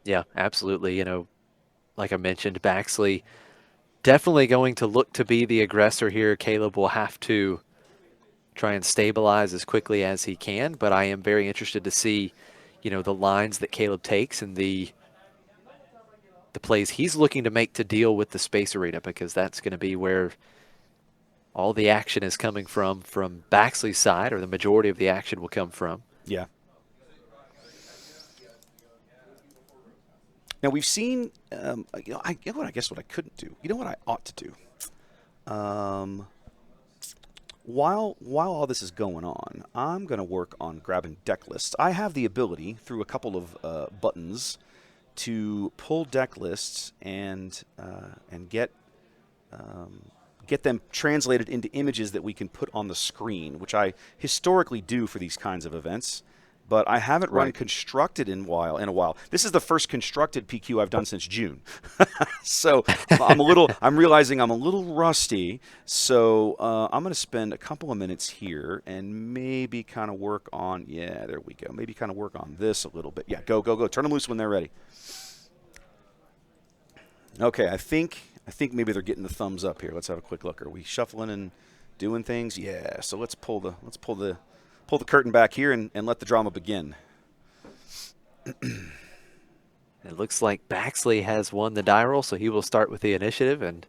Yeah, absolutely. Like I mentioned, Baxley definitely going to look to be the aggressor here. Caleb will have to try and stabilize as quickly as he can, but I am very interested to see, the lines that Caleb takes and the plays he's looking to make to deal with the space arena, because that's going to be where all the action is coming from Baxley's side, or the majority of the action will come from. Yeah. Now we've seen, I guess what I couldn't do. You know what I ought to do. While all this is going on, I'm going to work on grabbing deck lists. I have the ability through a couple of buttons to pull deck lists and get them translated into images that we can put on the screen, which I historically do for these kinds of events. But I haven't run Right. constructed in a while. This is the first constructed PQ I've done since June. So I'm realizing I'm a little rusty. So I'm going to spend a couple of minutes here and maybe kind of work on, yeah, there we go. Maybe kind of work on this a little bit. Yeah, go, go, go. Turn them loose when they're ready. Okay, I think maybe they're getting the thumbs up here. Let's have a quick look. Are we shuffling and doing things? Yeah. So let's pull the curtain back here and let the drama begin. It looks like Baxley has won the die roll, so he will start with the initiative, and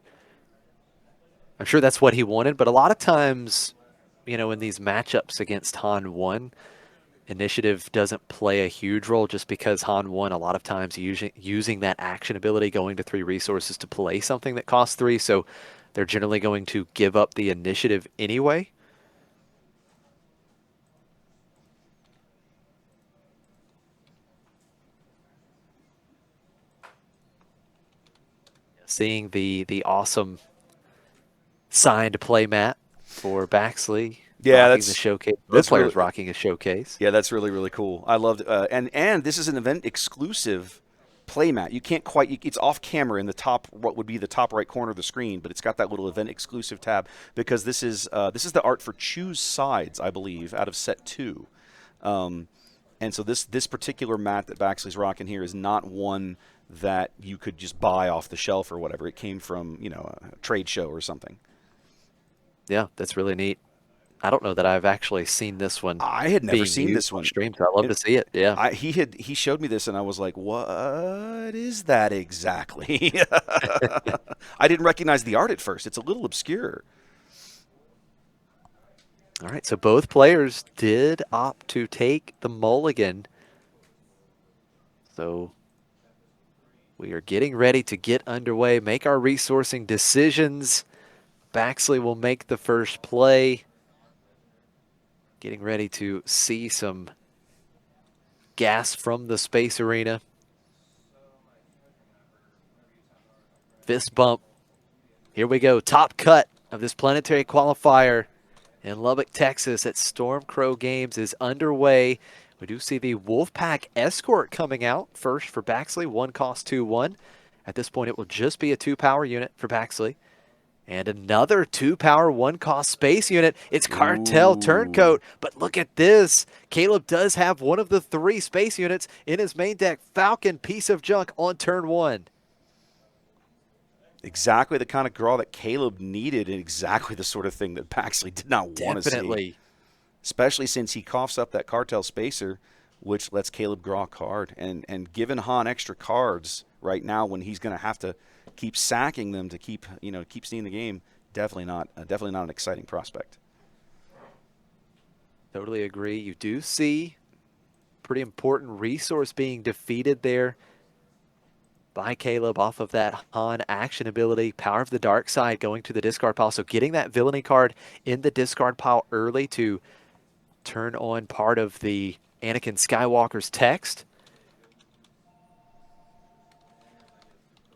I'm sure that's what he wanted. But a lot of times, in these matchups against Han 1, initiative doesn't play a huge role, just because Han 1 a lot of times using that action ability, going to 3 resources to play something that costs 3, so they're generally going to give up the initiative anyway. Seeing the awesome signed play mat for Baxley, Yeah, rocking the that's showcase. Both that's really players rocking a showcase. yeah, that's really really cool. I loved and this is an event exclusive playmat. You can't quite it's off camera in the top what would be the top right corner of the screen, but it's got that little event exclusive tab because this is the art for Choose Sides, I believe, out of set 2. Um, and so this particular mat that Baxley's rocking here is not one that you could just buy off the shelf or whatever. It came from, a trade show or something. Yeah, that's really neat. I don't know that I've actually seen this one I had never being seen used this on one. stream, so I'd love to It, see it. Yeah. he showed me this and I was like, "What is that exactly?" I didn't recognize the art at first. It's a little obscure. All right, so both players did opt to take the mulligan. So we are getting ready to get underway, make our resourcing decisions. Baxley will make the first play. Getting ready to see some gas from the space arena. Fist bump. Here we go. Top cut of this planetary qualifier in Lubbock, Texas at Stormcrow Games is underway. We do see the Wolfpack Escort coming out first for Baxley. 1 cost 2-1. At this point, it will just be a 2-power unit for Baxley. And another 2-power, 1-cost space unit. It's Cartel Ooh. Turncoat. But look at this. Caleb does have one of the 3 space units in his main deck. Falcon, piece of junk on turn 1. Exactly the kind of draw that Caleb needed and exactly the sort of thing that Baxley did not want to see. Definitely. Especially since he coughs up that cartel spacer, which lets Caleb draw a card. And giving Han extra cards right now when he's going to have to keep sacking them to keep seeing the game, definitely not an exciting prospect. Totally agree. You do see pretty important resource being defeated there by Caleb off of that Han action ability. Power of the Dark Side going to the discard pile. So getting that villainy card in the discard pile early to turn on part of the Anakin Skywalker's text.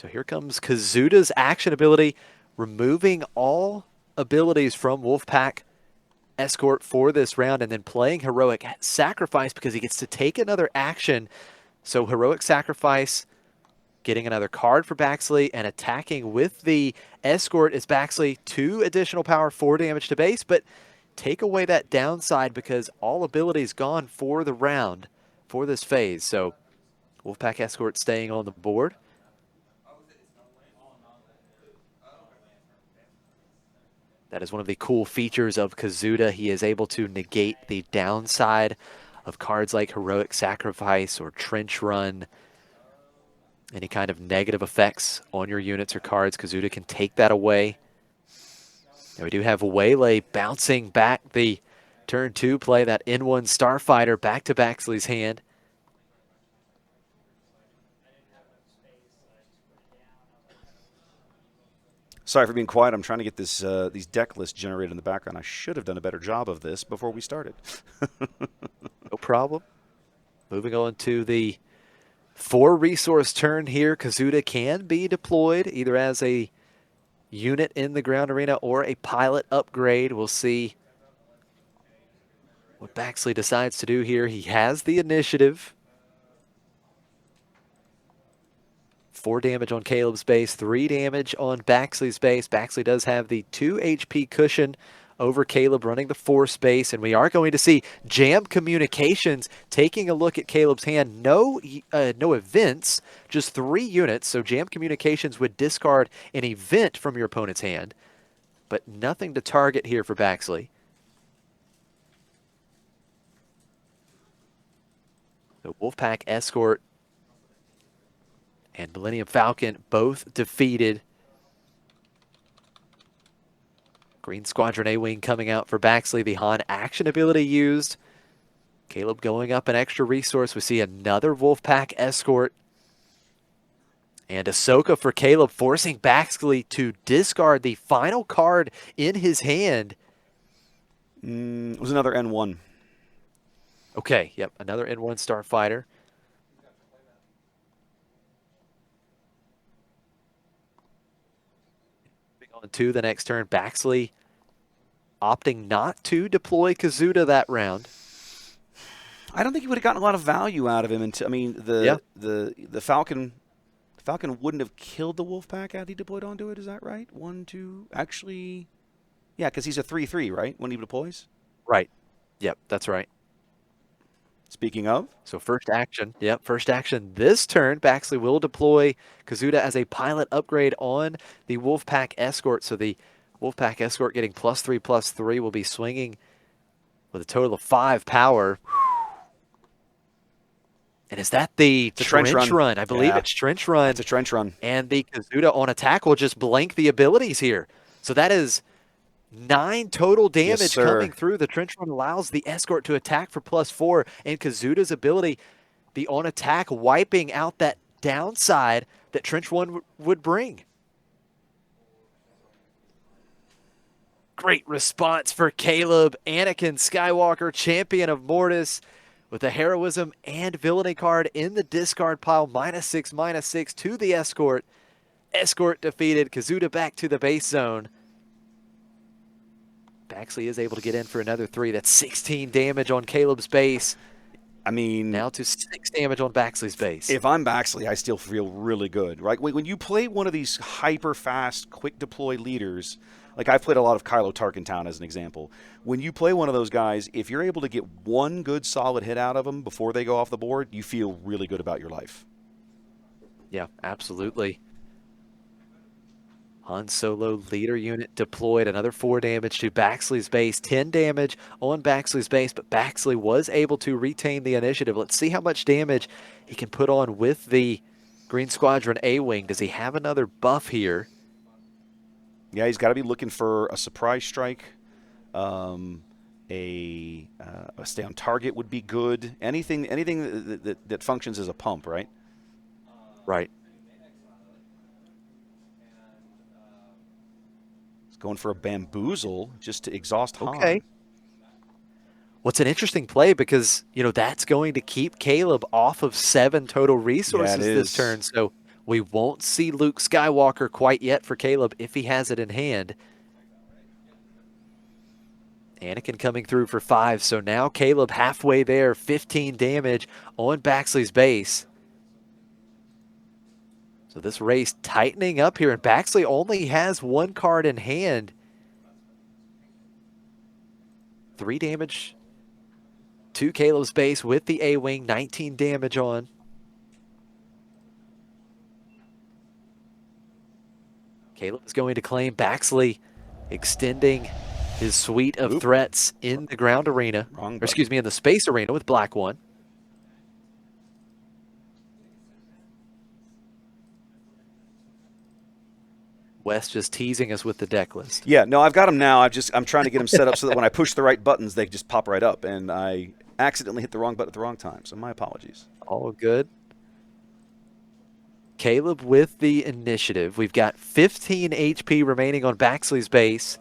So here comes Kazuda's action ability, removing all abilities from Wolfpack Escort for this round, and then playing Heroic Sacrifice because he gets to take another action. So Heroic Sacrifice, getting another card for Baxley, and attacking with the Escort is Baxley. 2 additional power, 4 damage to base, but take away that downside because all abilities gone for the round for this phase. So Wolfpack Escort staying on the board. That is one of the cool features of Kazuda. He is able to negate the downside of cards like Heroic Sacrifice or Trench Run. Any kind of negative effects on your units or cards, Kazuda can take that away. And we do have Waylay bouncing back the turn 2 play, that N1 Starfighter back to Baxley's hand. Sorry for being quiet. I'm trying to get this these deck lists generated in the background. I should have done a better job of this before we started. No problem. Moving on to the 4 resource turn here. Kazuda can be deployed either as a unit in the ground arena or a pilot upgrade. We'll see what Baxley decides to do here. He has the initiative. 4 damage on Caleb's base, 3 damage on Baxley's base. Baxley does have the 2 HP cushion over Caleb running the force base, and we are going to see Jam Communications taking a look at Caleb's hand. No events, just 3 units, so Jam Communications would discard an event from your opponent's hand, but nothing to target here for Baxley. The Wolfpack Escort and Millennium Falcon both defeated. Green Squadron A-Wing coming out for Baxley. The Han action ability used. Caleb going up an extra resource. We see another Wolfpack Escort. And Ahsoka for Caleb, forcing Baxley to discard the final card in his hand. It was another N1. Okay, yep, another N1 Starfighter. On to the next turn, Baxley opting not to deploy Kazuda that round. I don't think he would have gotten a lot of value out of him. Until, I mean, the Falcon wouldn't have killed the Wolfpack had he deployed onto it. Is that right? 1, 2, actually, yeah, because he's a 3/3, right? When he deploys. Right. Yep, that's right. Speaking of. So first action, first action this turn, Baxley will deploy Kazuda as a pilot upgrade on the Wolfpack Escort. So the Wolfpack Escort getting +3/+3 will be swinging with a total of 5 power. And is that the trench run? I believe it's trench run. It's a trench run. And the Kazuda on attack will just blank the abilities here. So that is 9 total damage coming through. The trench run allows the Escort to attack for +4, and Kazuda's ability, the on attack, wiping out that downside that trench run would bring. Great response for Caleb, Anakin Skywalker, champion of Mortis, with a heroism and villainy card in the discard pile. -6/-6 to the Escort. Escort defeated. Kazuda back to the base zone. Baxley is able to get in for another 3. That's 16 damage on Caleb's base. I mean, now to 6 damage on Baxley's base. If I'm Baxley, I still feel really good, right? When you play one of these hyper-fast, quick deploy leaders, like I've played a lot of Kylo Tarkentown as an example. When you play one of those guys, if you're able to get one good solid hit out of them before they go off the board, you feel really good about your life. Yeah, absolutely. Han Solo leader unit deployed, another 4 damage to Baxley's base, 10 damage on Baxley's base, but Baxley was able to retain the initiative. Let's see how much damage he can put on with the Green Squadron A-Wing. Does he have another buff here? Yeah, he's got to be looking for a surprise strike. A stay on target would be good. Anything that functions as a pump, right? Right. Going for a bamboozle just to exhaust Han. Okay. What's an interesting play because, you know, that's going to keep Caleb off of 7 total resources this turn. So we won't see Luke Skywalker quite yet for Caleb if he has it in hand. Anakin coming through for 5. So now Caleb halfway there, 15 damage on Baxley's base. So this race tightening up here, and Baxley only has 1 card in hand. 3 damage to Caleb's base with the A-Wing, 19 damage on. Caleb is going to claim Baxley, extending his suite of Oop. threats in the ground arena, Wrong or excuse button. me, in the space arena with black 1. Wes just teasing us with the deck list. Yeah, no, I've got them now. I'm trying to get them set up so that when I push the right buttons, they just pop right up. And I accidentally hit the wrong button at the wrong time, so my apologies. All good. Caleb with the initiative. We've got 15 HP remaining on Baxley's base.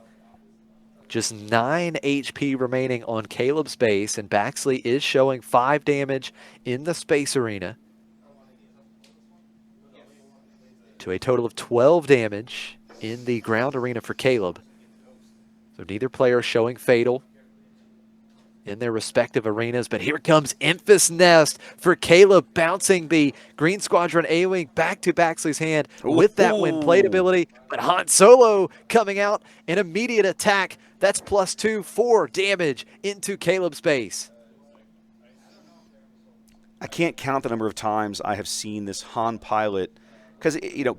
Just 9 HP remaining on Caleb's base, and Baxley is showing 5 damage in the space arena to a total of 12 damage in the ground arena for Caleb. So neither player showing fatal in their respective arenas, but here comes Enfys Nest for Caleb, bouncing the Green Squadron A-Wing back to Baxley's hand with that win plate ability, but Han Solo coming out, an immediate attack. That's +2 for damage into Caleb's base. I can't count the number of times I have seen this Han pilot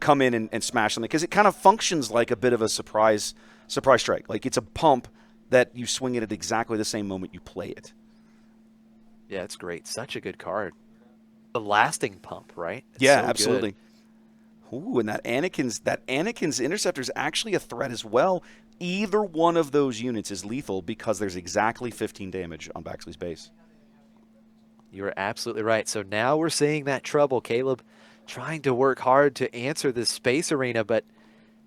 come in and smash something, because it kind of functions like a bit of a surprise strike. Like it's a pump that you swing it at exactly the same moment you play it. Yeah, it's great. Such a good card. The lasting pump, right? It's yeah, so absolutely. Good. Ooh, and that Anakin's interceptor is actually a threat as well. Either one of those units is lethal because there's exactly 15 damage on Baxley's base. You're absolutely right. So now we're seeing that trouble. Caleb trying to work hard to answer this space arena, but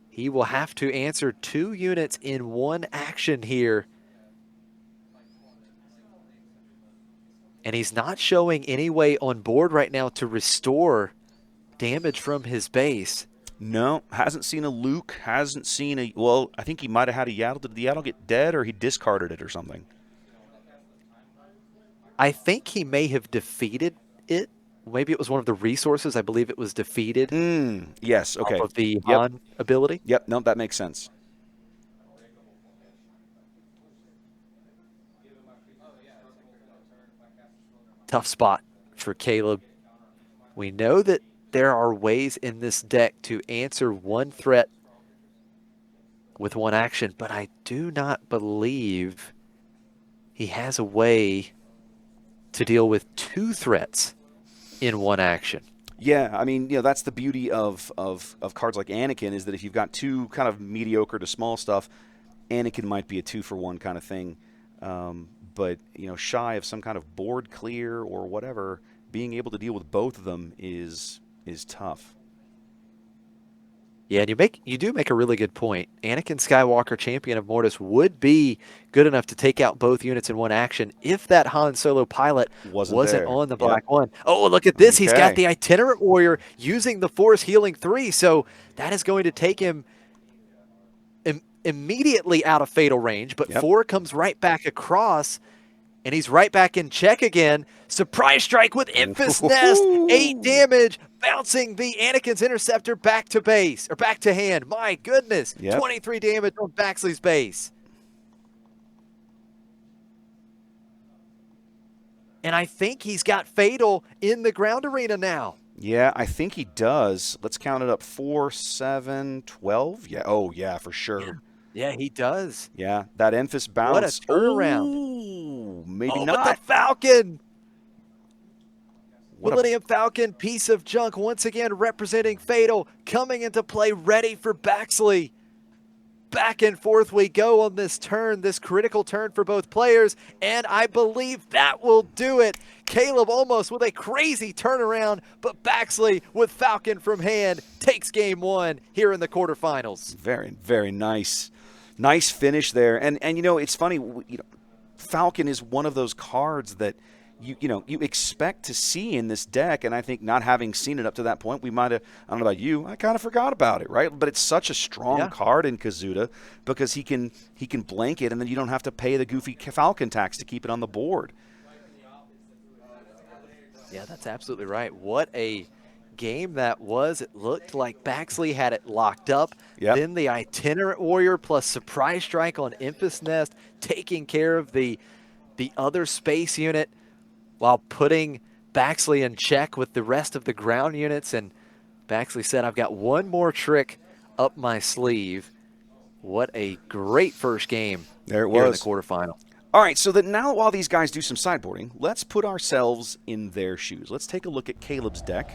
he will have to answer 2 units in 1 action here. And he's not showing any way on board right now to restore damage from his base. No, hasn't seen a Luke, hasn't seen a... Well, I think he might have had a Yaddle. Did the Yaddle get dead, or he discarded it or something? I think he may have defeated it. Maybe it was one of the resources. I believe it was defeated. Yes, okay. Off of the Han ability. Yep, no, that makes sense. Tough spot for Caleb. We know that there are ways in this deck to answer 1 threat with 1 action, but I do not believe he has a way to deal with 2 threats in 1 action. Yeah, I mean, that's the beauty of cards like Anakin, is that if you've got 2 kind of mediocre to small stuff, Anakin might be a 2-for-1 kind of thing. But, shy of some kind of board clear or whatever, being able to deal with both of them is tough. Yeah, and you do make a really good point. Anakin Skywalker, Champion of Mortis, would be good enough to take out both units in 1 action if that Han Solo pilot wasn't on the black 1. Oh, look at this. Okay. He's got the Itinerant Warrior using the Force Healing 3, so that is going to take him immediately out of fatal range, but 4 comes right back across, and he's right back in check again. Surprise strike with Enfys Nest, 8 damage, bouncing the Anakin's interceptor back to base, or back to hand. My goodness, 23 damage on Baxley's base. And I think he's got fatal in the ground arena now. Yeah, I think he does. Let's count it up. 4, 7, 12. Yeah, oh yeah, for sure. Yeah, he does. Yeah, that Enfys bounce. What a turnaround. Ooh, maybe not. But the Falcon. Millennium Falcon, piece of junk, once again representing fatal, coming into play, ready for Baxley. Back and forth we go on this turn, this critical turn for both players, and I believe that will do it. Caleb almost with a crazy turnaround, but Baxley with Falcon from hand takes game 1 here in the quarterfinals. Very, very nice. Nice finish there. And it's funny, Falcon is one of those cards that you expect to see in this deck, and I think not having seen it up to that point, we might have, I don't know about you, I kind of forgot about it, right? But it's such a strong card in Kazuda because he can blank it, and then you don't have to pay the goofy Falcon tax to keep it on the board. Yeah, that's absolutely right. What a game that was. It looked like Baxley had it locked up. Then the Itinerant Warrior plus Surprise Strike on Enfys Nest, taking care of the other space unit while putting Baxley in check with the rest of the ground units. And Baxley said, I've got 1 more trick up my sleeve. What a great first game There it here in the was. quarterfinal. All right, so that now while these guys do some sideboarding, let's put ourselves in their shoes. Let's take a look at Caleb's deck.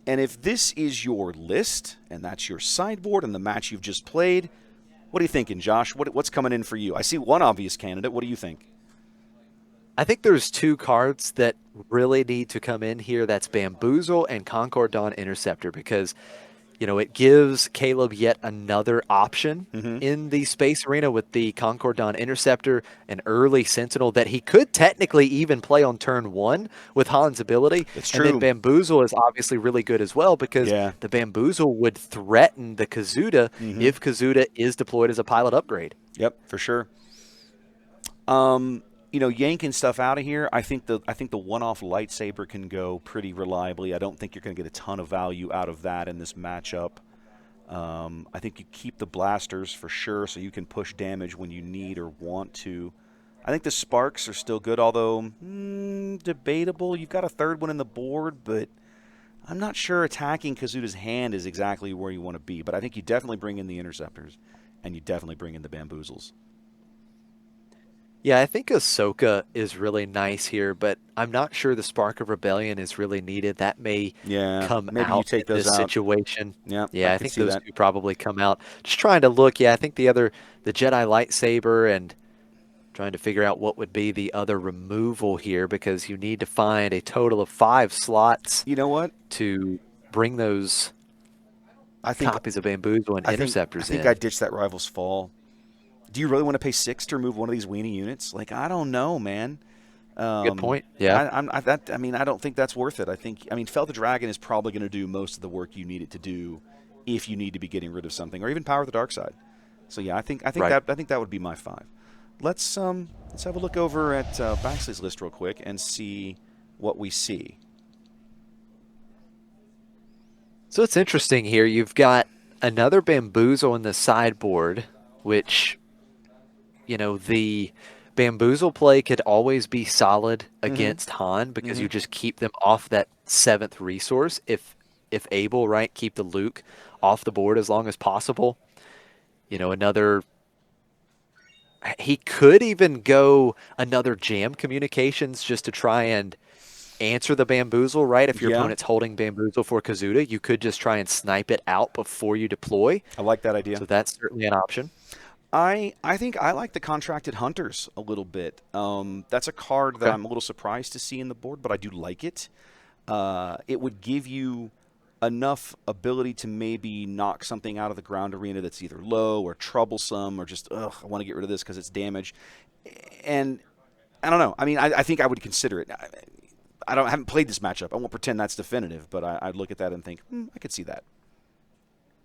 And if this is your list, and that's your sideboard and the match you've just played, what are you thinking, Josh? What's coming in for you? I see one obvious candidate. What do you think? I think there's two cards that really need to come in here. That's Bamboozle and Concord Dawn Interceptor because, it gives Caleb yet another option in the space arena with the Concord Dawn Interceptor, an early Sentinel that he could technically even play on turn one with Han's ability. It's And then true. Bamboozle is obviously really good as well because Yeah. the Bamboozle would threaten the Kazuda if Kazuda is deployed as a pilot upgrade. Yep, for sure. Yanking stuff out of here. I think the one-off lightsaber can go pretty reliably. I don't think you're going to get a ton of value out of that in this matchup. I think you keep the blasters for sure, so you can push damage when you need or want to. I think the sparks are still good, although debatable. You've got a third one in the board, but I'm not sure attacking Kazuda's hand is exactly where you want to be. But I think you definitely bring in the interceptors, and you definitely bring in the bamboozles. Yeah, I think Ahsoka is really nice here, but I'm not sure the Spark of Rebellion is really needed. That may Yeah, come maybe you out take in those this out. situation. Yeah, I Yeah, I could think see those that. two probably come out. Just trying to look. Yeah, I think the Jedi lightsaber and trying to figure out what would be the other removal here because you need to find a total of 5 slots You know what? to bring those I think copies of Bamboozle and I think I Interceptors think in. I ditched that Rivals Fall. Do you really want to pay 6 to remove one of these weenie units? Like, I don't know, man. Good point. Yeah, I don't think that's worth it. Fel the Dragon is probably going to do most of the work you need it to do, if you need to be getting rid of something, or even Power of the Dark Side. So yeah, right. I think that would be my 5. Let's have a look over at Baxley's list real quick and see what we see. So it's interesting here. You've got another Bamboozle in the sideboard, which, the Bamboozle play could always be solid against Han because you just keep them off that 7th resource if able, right? Keep the Luke off the board as long as possible. Another he could even go another Jam Communications just to try and answer the Bamboozle, right? If your Yeah, opponent's holding Bamboozle for Kazuda, you could just try and snipe it out before you deploy. I like that idea. So that's certainly an option. I think I like the Contracted Hunters a little bit. That's a card that Okay. I'm a little surprised to see in the board, but I do like it. It would give you enough ability to maybe knock something out of the ground arena that's either low or troublesome or just, I want to get rid of this because it's damage. And I don't know. I think I would consider it. I haven't played this matchup. I won't pretend that's definitive, but I'd look at that and think, I could see that.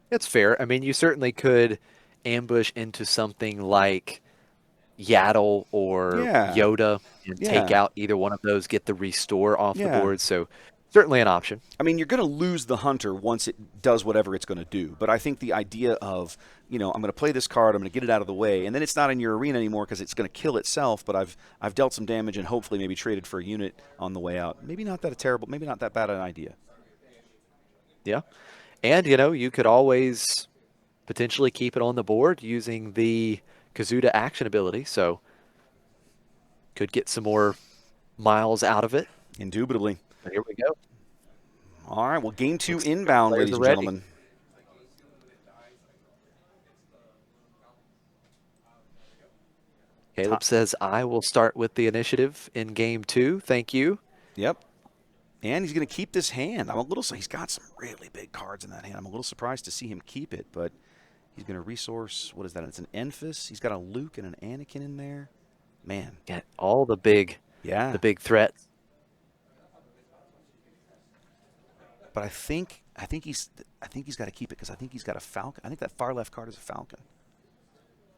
It's fair. I mean, you certainly could ambush into something like Yaddle or Yeah, Yoda and take yeah, out either one of those, get the restore off the yeah. board. So certainly an option. You're going to lose the hunter once it does whatever it's going to do. But I think the idea of, I'm going to play this card, I'm going to get it out of the way, and then it's not in your arena anymore because it's going to kill itself. But I've dealt some damage and hopefully maybe traded for a unit on the way out. Maybe not that bad an idea. Yeah. And, you could always potentially keep it on the board using the Kazuda action ability. So could get some more miles out of it. Indubitably. But here we go. All right. Well, game 2 Looks like inbound, players ladies are and ready. gentlemen. Caleb says, I will start with the initiative in game 2. Thank you. Yep. And he's going to keep this hand. He's got some really big cards in that hand. I'm a little surprised to see him keep it, but he's going to resource. What is that? It's an Enfys. He's got a Luke and an Anakin in there. Man. Got all the big Yeah. threats. But I think he's got to keep it because I think he's got a Falcon. I think that far left card is a Falcon.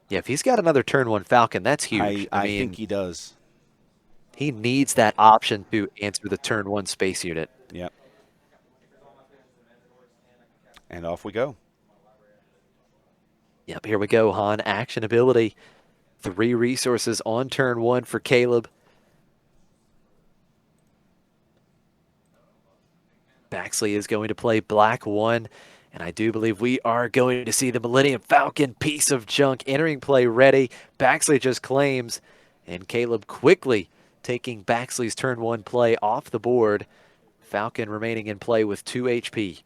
Yeah, if he's got another turn 1 Falcon, that's huge. I mean, think he does. he needs that option to answer the turn 1 space unit. Yep. And off we go. Yep, here we go. Han action ability. 3 resources on turn 1 for Caleb. Baxley is going to play black 1. And I do believe we are going to see the Millennium Falcon piece of junk entering play ready. Baxley just claims, and Caleb quickly taking Baxley's turn 1 play off the board. Falcon remaining in play with 2 HP.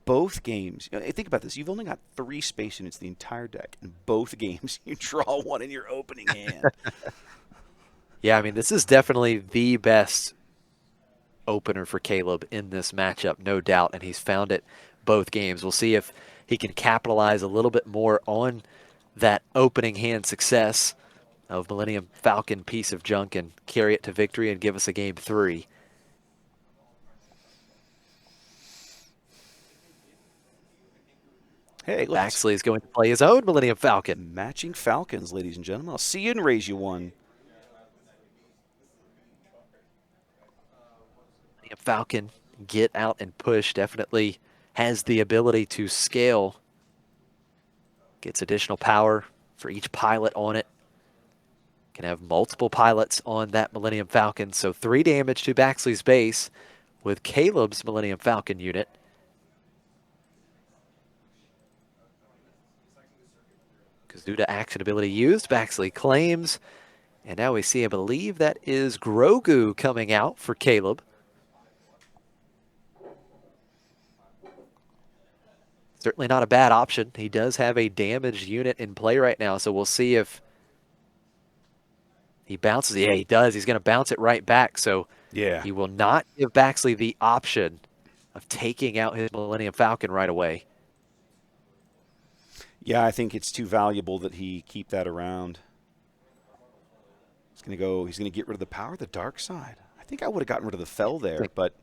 Both games, think about this. You've only got 3 space units the entire deck. In both games, you draw one in your opening hand. Yeah, I mean, this is definitely the best opener for Caleb in this matchup, no doubt, and he's found it both games. We'll see if he can capitalize a little bit more on that opening hand success of Millennium Falcon piece of junk and carry it to victory and give us a game 3. Hey, look, Baxley is going to play his own Millennium Falcon. matching Falcons, ladies and gentlemen. I'll see you and raise you one. Millennium Falcon, get out and push, definitely has the ability to scale. Gets additional power for each pilot on it. Can have multiple pilots on that Millennium Falcon, so 3 damage to Baxley's base with Caleb's Millennium Falcon unit. Kazuda action ability used, Baxley claims, and now we see, I believe that is Grogu coming out for Caleb. Certainly not a bad option. He does have a damaged unit in play right now, so we'll see if he bounces. Yeah, he does. He's going to bounce it right back, so Yeah. he will not give Baxley the option of taking out his Millennium Falcon right away. Yeah, I think it's too valuable that he keep that around. He's going to get rid of the power, the dark side. I think I would have gotten rid of the fell there, but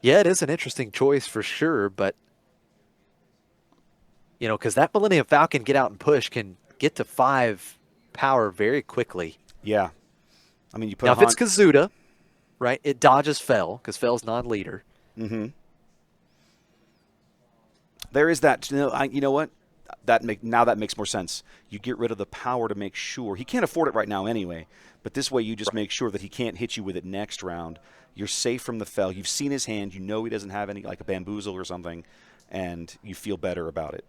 Yeah, it is an interesting choice for sure, but because that Millennium Falcon get out and push can get to 5 power very quickly. yeah. I mean, you put Now, a if it's Kazuda, right, it dodges Fell, because Fell's non-leader. Mm-hmm. There is that. You know what? Now that makes more sense. You get rid of the power to make sure he can't afford it right now anyway. But this way, you just make sure that he can't hit you with it next round. You're safe from the fell. You've seen his hand. You know he doesn't have any, like a bamboozle or something, and you feel better about it.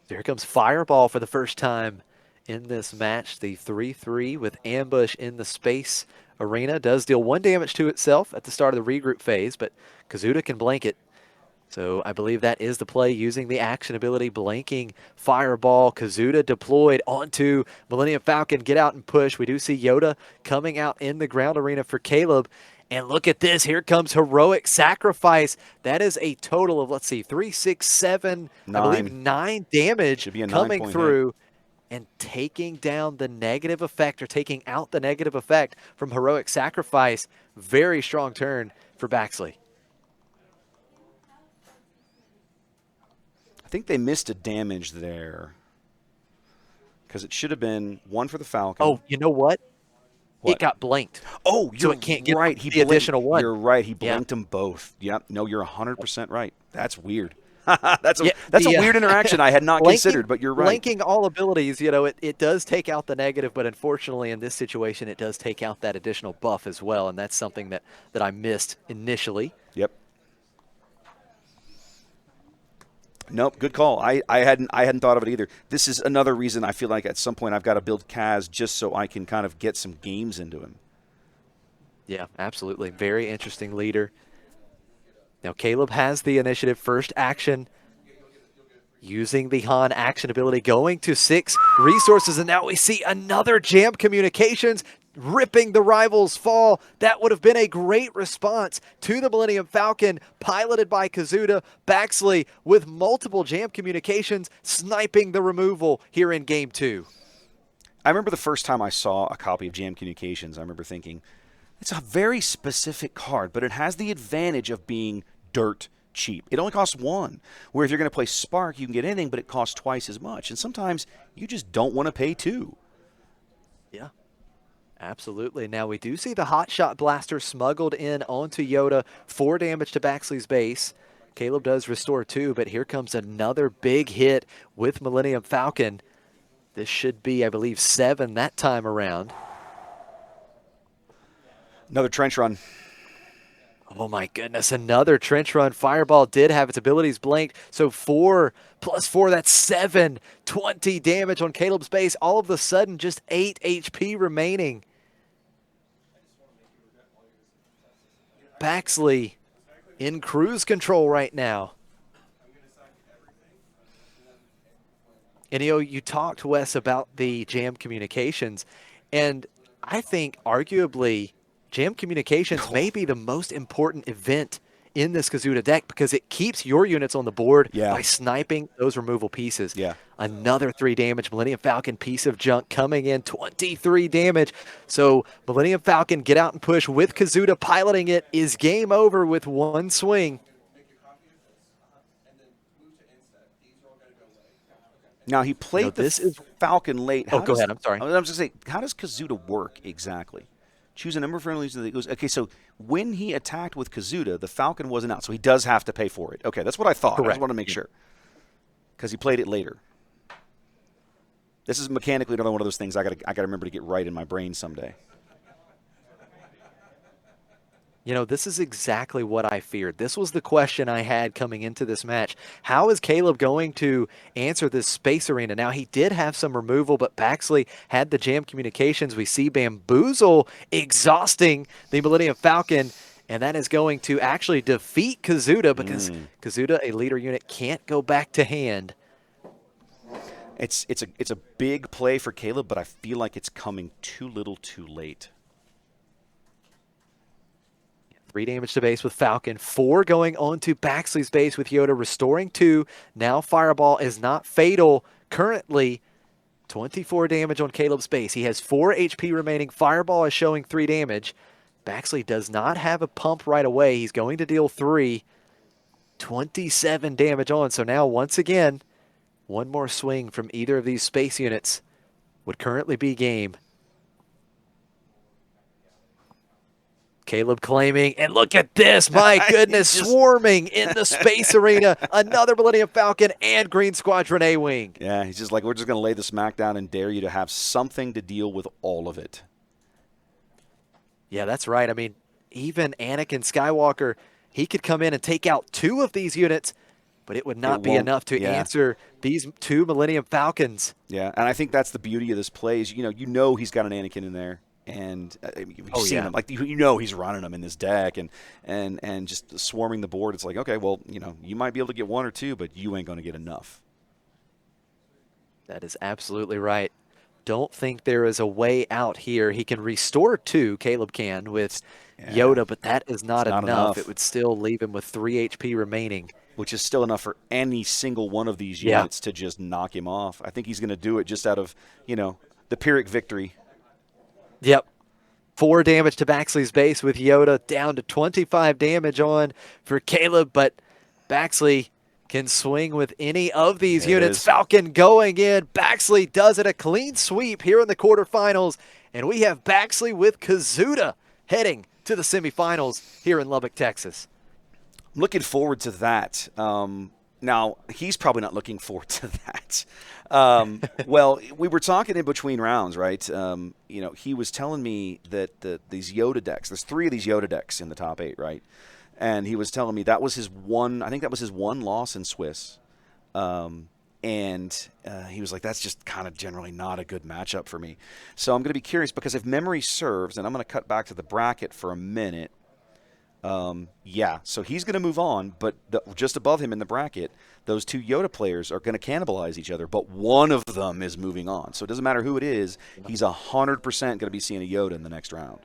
So here comes Fireball for the first time in this match. The 3-3 with Ambush in the space arena does deal 1 damage to itself at the start of the regroup phase, but Kazuda can blank it. So I believe that is the play, using the action ability, blanking Fireball. Kazuda deployed onto Millennium Falcon. Get out and push. We do see Yoda coming out in the ground arena for Caleb. And look at this. Here comes Heroic Sacrifice. That is a total of, let's see, 3, 6, 7, 9. I believe 9 damage Should be a coming 9-point through and taking down the negative effect, or taking out the negative effect from Heroic Sacrifice. Very strong turn for Baxley. I think they missed a damage there because it should have been 1 for the Falcon. Oh, you know what? What? It got blanked. Oh, So you're it can't get right. the additional 1. You're right. He Yeah. blinked them both. Yep. No, you're 100% right. That's weird. That's a Yeah, weird interaction I had not considered, but you're right. Blanking all abilities, it does take out the negative, but unfortunately in this situation it does take out that additional buff as well, and that's something that I missed initially. Yep. Nope, good call. I hadn't thought of it either. This is another reason I feel like at some point I've got to build Kaz just so I can kind of get some games into him. Yeah, absolutely. Very interesting leader. Now Caleb has the initiative, first action, using the Han action ability, going to 6 resources, and now we see another Jam Communications ripping the rivals fall. That would have been a great response to the Millennium Falcon, piloted by Kazuda. Baxley with multiple Jam Communications sniping the removal here in Game 2. I remember the first time I saw a copy of Jam Communications, I remember thinking, it's a very specific card, but it has the advantage of being dirt cheap. It only costs 1, where if you're going to play Spark, you can get anything, but it costs twice as much. And sometimes you just don't want to pay 2. Yeah. Absolutely. Now we do see the Hot Shot Blaster smuggled in onto Yoda, 4 damage to Baxley's base. Caleb does restore 2, but here comes another big hit with Millennium Falcon. This should be, I believe, 7 that time around. Another trench run. Oh my goodness, another trench run. Fireball did have its abilities blanked, so 4 plus 4, that's 7. 20 damage on Caleb's base. All of a sudden, just 8 HP remaining. Baxley in cruise control right now. And you talked, Wes, about the jam communications, and I think arguably jam communications may be the most important event in this Kazuda deck because it keeps your units on the board by sniping those removal pieces. Yeah. Another 3 damage. Millennium Falcon, piece of junk coming in, 23 damage. So Millennium Falcon, get out and push with Kazuda piloting it, is game over with 1 swing. Now, he played Falcon late. Go ahead. I'm sorry. I was just going to say, how does Kazuda work exactly? Choose a number of friendlies that goes. Okay, so when he attacked with Kazuda, the Falcon wasn't out, so he does have to pay for it. Okay, that's what I thought. Correct. I just want to make sure because he played it later. This is mechanically another one of those things I got to remember to get right in my brain someday. This is exactly what I feared. This was the question I had coming into this match. How is Caleb going to answer this space arena? Now, he did have some removal, but Baxley had the jam communications. We see Bamboozle exhausting the Millennium Falcon, and that is going to actually defeat Kazuda because Kazuda, a leader unit, can't go back to hand. It's a big play for Caleb, but I feel like it's coming too little too late. 3 damage to base with Falcon, 4 going on to Baxley's base with Yoda, restoring 2. Now Fireball is not fatal. Currently, 24 damage on Caleb's base. He has 4 HP remaining. Fireball is showing 3 damage. Baxley does not have a pump right away. He's going to deal 3. 27 damage on. So now, once again, 1 more swing from either of these space units would currently be game. Caleb claiming, and look at this, my goodness, swarming in the space arena. Another Millennium Falcon and Green Squadron A-Wing. Yeah, he's just like, we're just going to lay the smack down and dare you to have something to deal with all of it. Yeah, that's right. I mean, even Anakin Skywalker, he could come in and take out 2 of these units, but it would not be enough to answer these 2 Millennium Falcons. Yeah, and I think that's the beauty of this play is, you know he's got an Anakin in there. And you've seen him, like he's running them in this deck, and just swarming the board. It's like, okay, well, you might be able to get 1 or 2, but you ain't going to get enough. That is absolutely right. Don't think there is a way out here. He can restore 2, Caleb can, with Yoda, but that is not enough. It would still leave him with 3 HP remaining. Which is still enough for any single one of these units to just knock him off. I think he's going to do it just out of, the Pyrrhic victory. Yep. 4 damage to Baxley's base with Yoda, down to 25 damage on for Caleb, but Baxley can swing with any of these units. Falcon going in. Baxley does it, a clean sweep here in the quarterfinals, and we have Baxley with Kazuda heading to the semifinals here in Lubbock, Texas. I'm looking forward to that. Now, he's probably not looking forward to that. Well, we were talking in between rounds, right? He was telling me that these Yoda decks, there's 3 of these Yoda decks in the top 8, right? And he was telling me that was his one, I think that was his 1 loss in Swiss. And he was like, that's just kind of generally not a good matchup for me. So I'm going to be curious because if memory serves, and I'm going to cut back to the bracket for a minute, so he's going to move on, but just above him in the bracket, those 2 Yoda players are going to cannibalize each other, but one of them is moving on. So it doesn't matter who it is, he's 100% going to be seeing a Yoda in the next round.